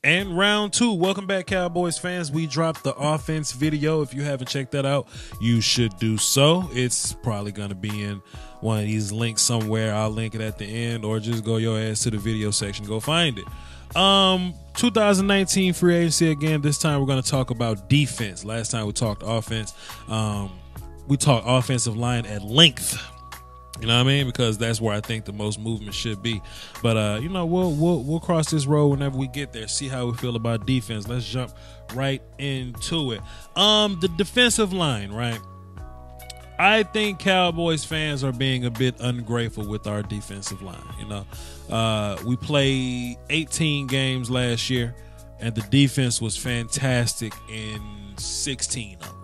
And round two. Welcome back, Cowboys fans. We dropped the offense video. If you haven't checked that out, you should do so. It's probably going to be in one of these links somewhere. I'll link it at the end, or just go your ass to the video section. Go find it. 2019 free agency again. This time we're going to talk about defense. Last time we talked offense. We talked offensive line at length. You know what I mean? Because that's where I think the most movement should be. But we'll cross this road whenever we get there. See how we feel about defense. Let's jump right into it. The defensive line, right? I think Cowboys fans are being a bit ungrateful with our defensive line. You know, we played 18 games last year, and the defense was fantastic in 16 of them.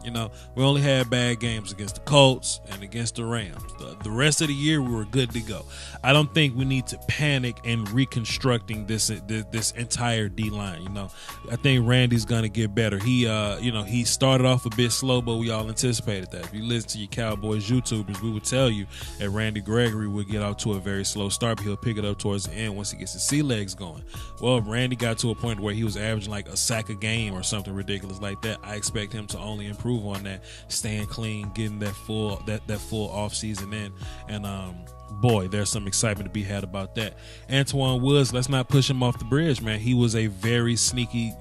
You know, we only had bad games against the Colts and against the Rams. The rest of the year, we were good to go. I don't think we need to panic in reconstructing this entire D-line. You know, I think Randy's going to get better. He started off a bit slow, but we all anticipated that. If you listen to your Cowboys YouTubers, we would tell you that Randy Gregory would get out to a very slow start, but he'll pick it up towards the end once he gets his sea legs going. Well, Randy got to a point where he was averaging like a sack a game or something ridiculous like that. I expect him to only improve on that, staying clean, getting that full off season in, and boy, there's some excitement to be had about that. Antoine Woods, let's not push him off the bridge, man. He was a very sneaky,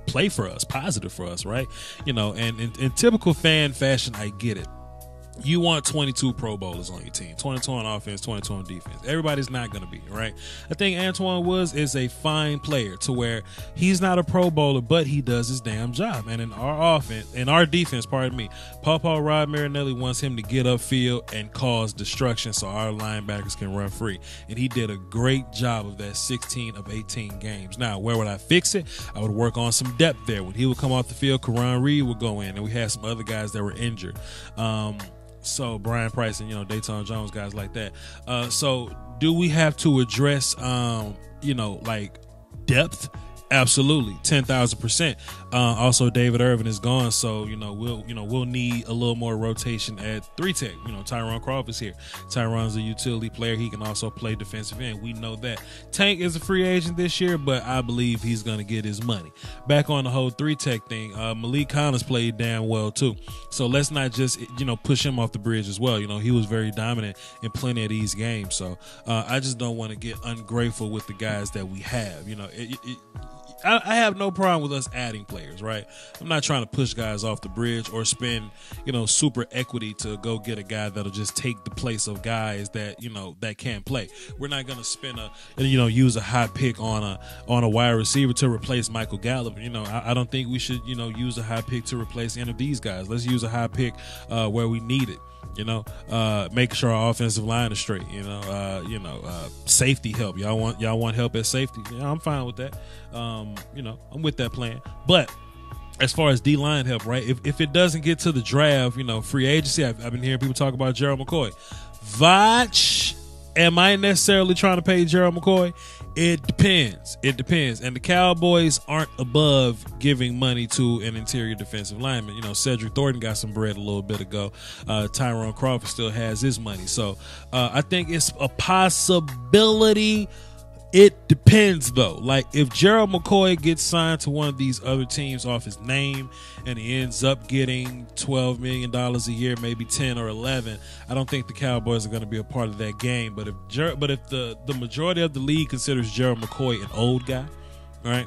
play for us, positive for us, right? You know, and in typical fan fashion, I get it. You want 22 Pro Bowlers on your team, 22 on offense, 22 on defense. Everybody's not going to be, right? I think Antoine Woods is a fine player to where he's not a Pro Bowler, but he does his damn job. And in our defense, Papa Rod Marinelli wants him to get upfield and cause destruction so our linebackers can run free. And he did a great job of that 16 of 18 games. Now, where would I fix it? I would work on some depth there. When he would come off the field, Karan Reed would go in, and we had some other guys that were injured. So Brian Price and, Dayton Jones, guys like that. So do we have to address, depth? Absolutely, 10,000%. Also, David Irvin is gone, so we'll need a little more rotation at 3 tech. Tyron Crawford is here. Tyron's a utility player. He can also play defensive end. We know that. Tank is a free agent this year, but I believe he's going to get his money. Back on the whole 3 tech thing, Malik Collins played damn well too. So let's not just push him off the bridge as well. He was very dominant in plenty of these games. So I just don't want to get ungrateful with the guys that we have. I have no problem with us adding players, right? I'm not trying to push guys off the bridge or spend, super equity to go get a guy that'll just take the place of guys that, that can't play. We're not going to spend use a high pick on a wide receiver to replace Michael Gallup. I don't think we should, use a high pick to replace any of these guys. Let's use a high pick where we need it. Making sure our offensive line is straight. Safety help. Y'all want help at safety? Yeah, I'm fine with that. I'm with that plan. But as far as D-line help, right? If it doesn't get to the draft, free agency, I've been hearing people talk about Gerald McCoy. Voch, am I necessarily trying to pay Gerald McCoy? It depends. And the Cowboys aren't above giving money to an interior defensive lineman. Cedric Thornton got some bread a little bit ago. Tyron Crawford still has his money. So I think it's a possibility. It depends, though. Like, if Gerald McCoy gets signed to one of these other teams off his name and he ends up getting $12 million a year, maybe 10 or 11, I don't think the Cowboys are going to be a part of that game. But if the majority of the league considers Gerald McCoy an old guy, right,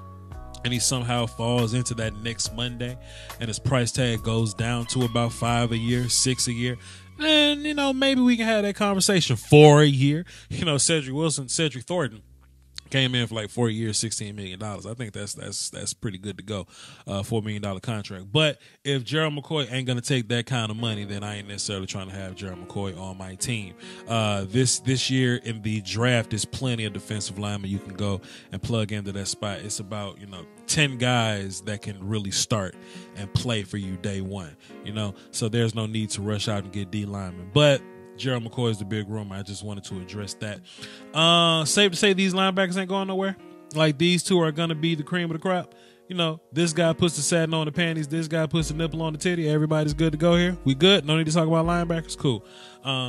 and he somehow falls into that next Monday and his price tag goes down to about 5 a year, 6 a year, then, maybe we can have that conversation for a year. Cedric Thornton came in for like 4 years, $16 million. I think that's pretty good to go. $4 million contract. But if Gerald McCoy ain't gonna take that kind of money, then I ain't necessarily trying to have Gerald McCoy on my team. This year in the draft, there's plenty of defensive linemen you can go and plug into that spot. It's about 10 guys that can really start and play for you day one. So there's no need to rush out and get D linemen. But Gerald McCoy is the big rumor. I just wanted to address that. Safe to say these linebackers ain't going nowhere. Like, these two are going to be the cream of the crop. this guy puts the satin on the panties, this guy puts the nipple on the titty, everybody's good to go here. We good? No need to talk about linebackers? Cool.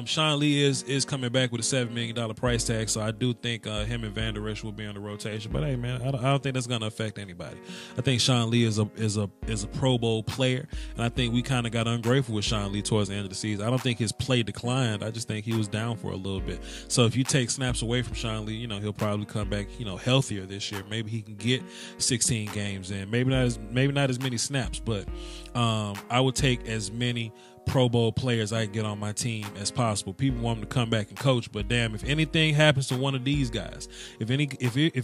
Sean Lee is coming back with a $7 million price tag, so I do think him and Van Der Esch will be on the rotation. But hey, man, I don't think that's going to affect anybody. I think Sean Lee is a Pro Bowl player, and I think we kind of got ungrateful with Sean Lee towards the end of the season. I don't think his play declined. I just think he was down for a little bit. So if you take snaps away from Sean Lee, he'll probably come back, healthier this year. Maybe he can get 16 games in. Maybe not as many snaps, but I would take as many Pro Bowl players I can get on my team as possible. People want them to come back and coach, but damn, if anything happens to one of these guys, if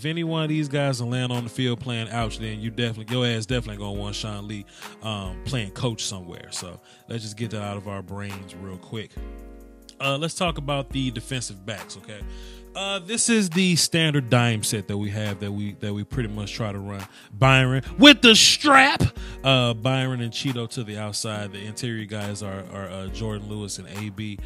any one of these guys will land on the field playing ouch, then your ass definitely gonna want Sean Lee playing coach somewhere. So let's just get that out of our brains real quick. Let's talk about the defensive backs, okay? This is the standard dime set that we have that we pretty much try to run. Byron with the strap. Byron and Cheeto to the outside. The interior guys are Jordan Lewis and AB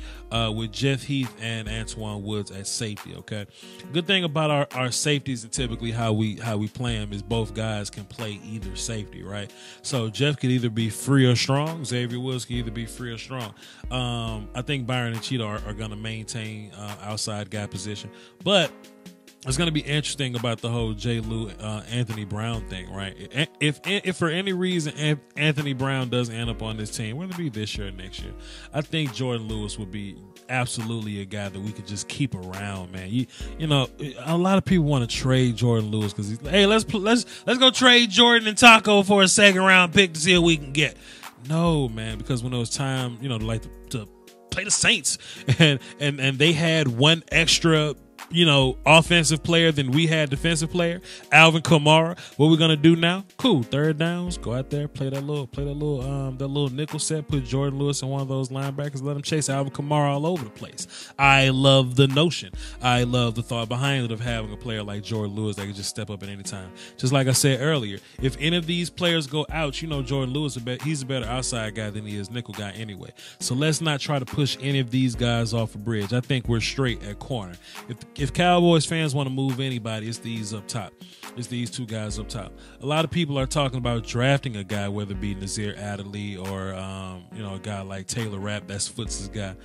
with Jeff Heath and Antoine Woods at safety. Okay. Good thing about our safeties and typically how we play them is both guys can play either safety, right? So Jeff could either be free or strong. Xavier Woods can either be free or strong. I think Byron and Cheeto are going to maintain outside guy position. But it's going to be interesting about the whole J. Lou Anthony Brown thing, right? If for any reason Anthony Brown doesn't end up on this team, whether it be this year or next year, I think Jordan Lewis would be absolutely a guy that we could just keep around, man. A lot of people want to trade Jordan Lewis because hey, let's go trade Jordan and Taco for a second round pick to see what we can get. No, man, because when it was time, to play the Saints and they had one extra offensive player than we had defensive player, Alvin Kamara. What we're gonna do now? Cool. Third downs, go out there, play that little nickel set, put Jordan Lewis in one of those linebackers, let him chase Alvin Kamara all over the place. I love the notion. I love the thought behind it of having a player like Jordan Lewis that can just step up at any time. Just like I said earlier, if any of these players go out, Jordan Lewis, he's a better outside guy than he is nickel guy anyway. So let's not try to push any of these guys off a bridge. I think we're straight at corner. If Cowboys fans want to move anybody, it's these up top. It's these two guys up top. A lot of people are talking about drafting a guy, whether it be Nazir Adderley or a guy like Taylor Rapp, that's Foots' guy.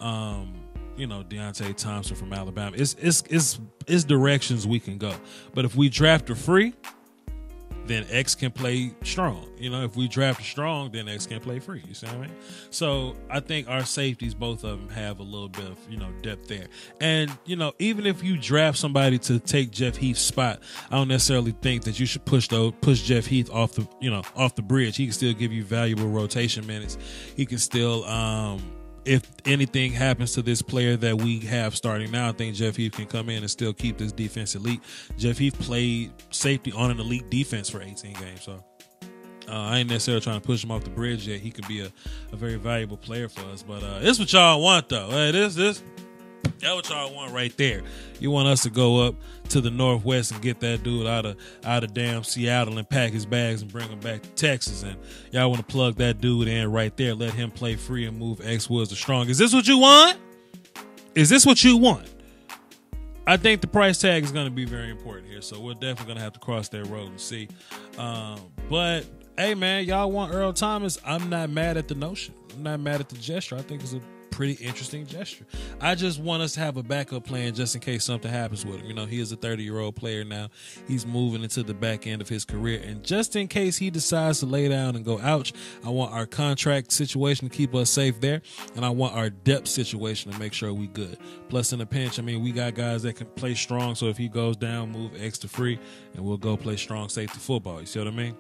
Deontay Thompson from Alabama. It's directions we can go. But if we draft a free, then X can play strong. If we draft strong, then X can play free. You see what I mean? So I think our safeties, both of them, have a little bit of, depth there. And, even if you draft somebody to take Jeff Heath's spot, I don't necessarily think that you should push Jeff Heath off the bridge. He can still give you valuable rotation minutes. He can still, if anything happens to this player that we have starting now, I think Jeff Heath can come in and still keep this defense elite. Jeff Heath played safety on an elite defense for 18 games, so I ain't necessarily trying to push him off the bridge yet. He could be a very valuable player for us, but this what y'all want though. That's what y'all want right there. You want us to go up to the Northwest and get that dude out of damn Seattle and pack his bags and bring him back to Texas, and y'all want to plug that dude in right there, let him play free and move X Woods to strong. Is this what you want? Is this what you want? I think the price tag is going to be very important here, so we're definitely going to have to cross that road and see. But hey, man, y'all want Earl Thomas? I'm not mad at the notion. I'm not mad at the gesture. I think it's a pretty interesting gesture. I just want us to have a backup plan just in case something happens with him. He is a 30-year-old player now. He's moving into the back end of his career, and just in case he decides to lay down and go ouch, I want our contract situation to keep us safe there, and I want our depth situation to make sure we good. Plus, in a pinch, we got guys that can play strong, so if he goes down, move X to free, and we'll go play strong safety football. You see what I mean?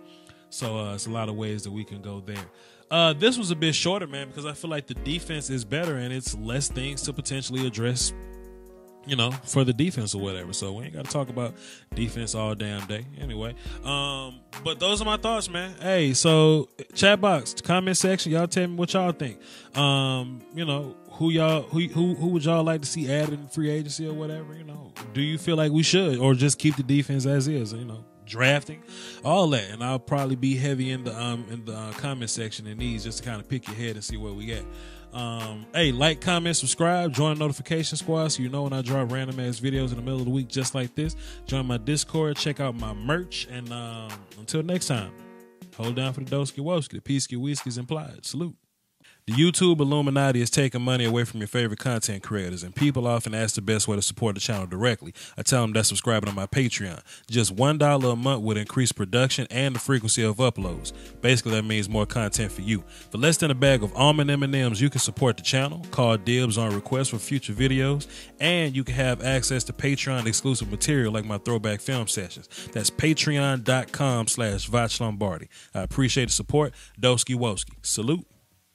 So it's a lot of ways that we can go there. This was a bit shorter, man, because I feel like the defense is better and it's less things to potentially address, for the defense or whatever. So we ain't got to talk about defense all damn day anyway. But those are my thoughts, man. Hey, so chat box, comment section, y'all tell me what y'all think. Who would y'all like to see added in free agency or whatever? Do you feel like we should, or just keep the defense as is? drafting, all that. And I'll probably be heavy in the comment section in these just to kind of pick your head and see what we got. Hey, like, comment, subscribe, join the notification squad so you know when I drop random ass videos in the middle of the week just like this. Join my Discord, check out my merch, and until next time, hold down for the Doski Woski. The Peace Whiskey's implied. Salute. The YouTube Illuminati is taking money away from your favorite content creators, and people often ask the best way to support the channel directly. I tell them that's subscribing to my Patreon. Just $1 a month would increase production and the frequency of uploads. Basically, that means more content for you. For less than a bag of almond M&Ms, you can support the channel, call dibs on requests for future videos, and you can have access to Patreon exclusive material like my throwback film sessions. That's patreon.com/Voch Lombardi. I appreciate the support. Doski Woski. Salute.